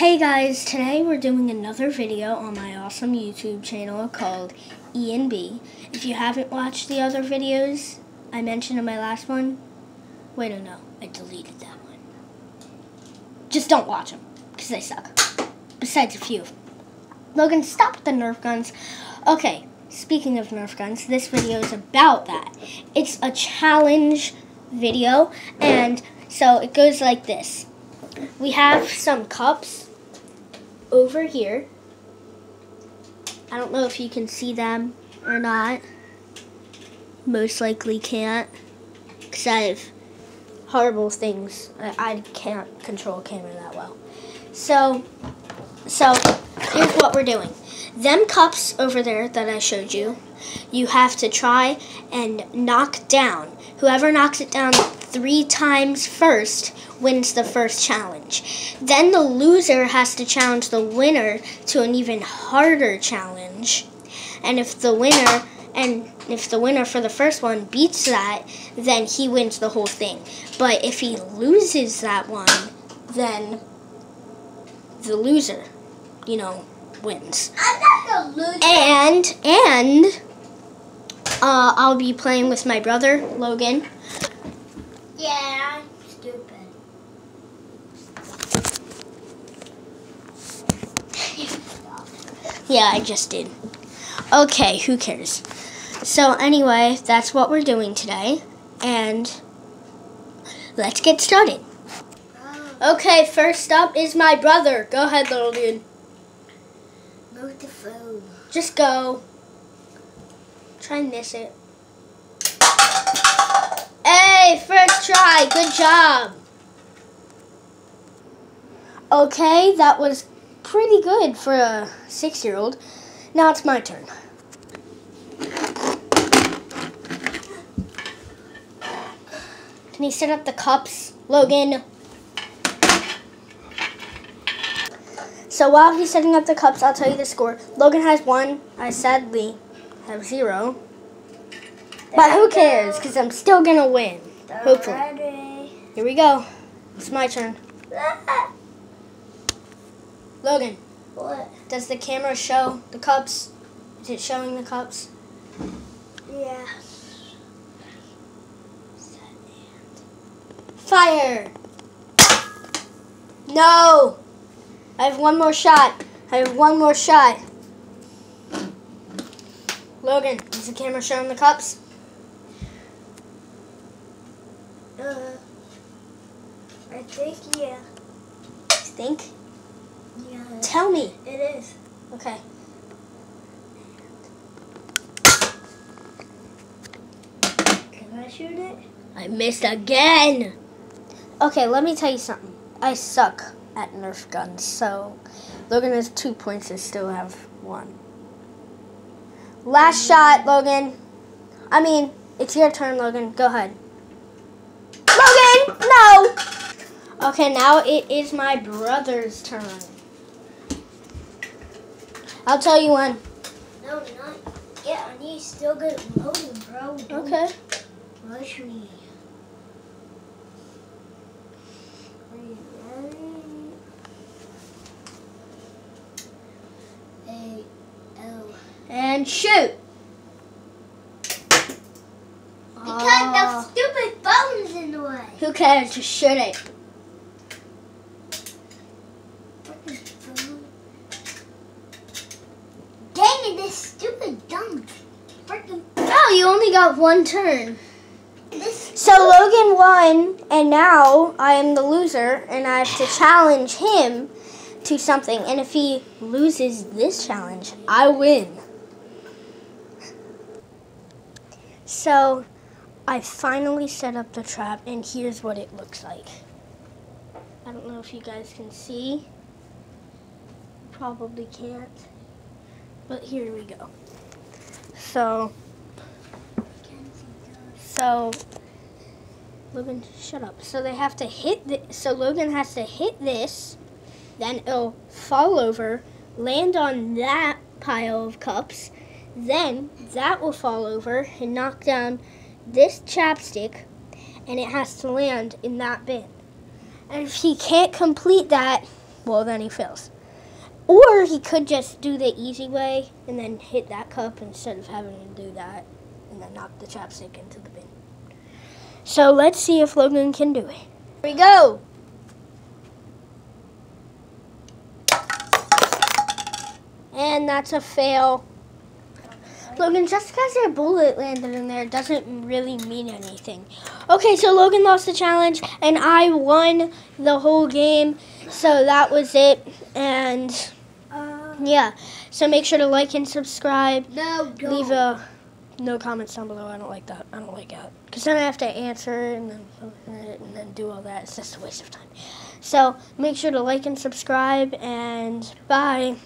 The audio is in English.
Hey guys, today we're doing another video on my awesome YouTube channel called E&B. If you haven't watched the other videos I mentioned in my last one, wait, no, I deleted that one. Just don't watch them, because they suck. Besides a few. Logan, stop with the Nerf guns. Okay, speaking of Nerf guns, this video is about that. It's a challenge video, and so it goes like this. We have some cups over here. I don't know if you can see them or not. Most likely can't, because I have horrible things. I can't control a camera that well. So here's what we're doing. Them cups over there that I showed you, you have to try and knock down. Whoever knocks it down 3 times first wins the first challenge. Then the loser has to challenge the winner to an even harder challenge. And if the winner for the first one beats that, then he wins the whole thing. But if he loses that one, then the loser, wins. I'm not the loser. And I'll be playing with my brother, Logan. Yeah, I'm stupid. Yeah, I just did. Okay, who cares? So anyway, that's what we're doing today, and let's get started. Okay, first up is my brother. Go ahead, little dude. Move the phone. Just go. Try and miss it. Hey, first try. Good job. Okay, that was pretty good for a 6-year-old. Now it's my turn. Can you set up the cups, Logan? So while he's setting up the cups, I'll tell you the score. Logan has 1. I sadly have 0. But who cares? Because I'm still going to win. Hopefully. Ready. Here we go. It's my turn. Logan. What? Does the camera show the cups? Is it showing the cups? Yeah. Fire! No! I have one more shot. Logan, is the camera showing the cups? I think, yeah. Think? Yeah. Tell me. It is. Okay. Can I shoot it? I missed again. Okay, let me tell you something. I suck at Nerf guns, so Logan has 2 points. I still have 1. Last shot, Logan. I mean, it's your turn, Logan. Go ahead. Logan, no. Okay, now it is my brother's turn. I'll tell you when. No, not yet. I need to still get it loaded, bro. Okay. Rush me. Are you ready? A-L. And shoot. Because the stupid phone's in the way. Who cares? Just shoot it. Freaking phone. Dang it, this stupid dumb freaking. Oh, you only got 1 turn. This So Logan won, and now I am the loser, and I have to challenge him to something. And if he loses this challenge, I win. So I finally set up the trap, and here's what it looks like. I don't know if you guys can see. Probably can't. But here we go. So Logan, shut up. So they have to hit so Logan has to hit this, then it'll fall over, land on that pile of cups, then that will fall over and knock down this chapstick, and it has to land in that bin. And if he can't complete that, well, then he fails. Or he could just do the easy way and then hit that cup instead of having to do that and then knock the chapstick into the bin. So let's see if Logan can do it. Here we go. And that's a fail. Logan, just because your bullet landed in there doesn't really mean anything. Okay, so Logan lost the challenge, and I won the whole game. So that was it. And yeah, so make sure to like and subscribe. No, don't. Leave no comments down below. I don't like that. I don't like that. Because then I have to answer and then do all that. It's just a waste of time. So make sure to like and subscribe, and bye.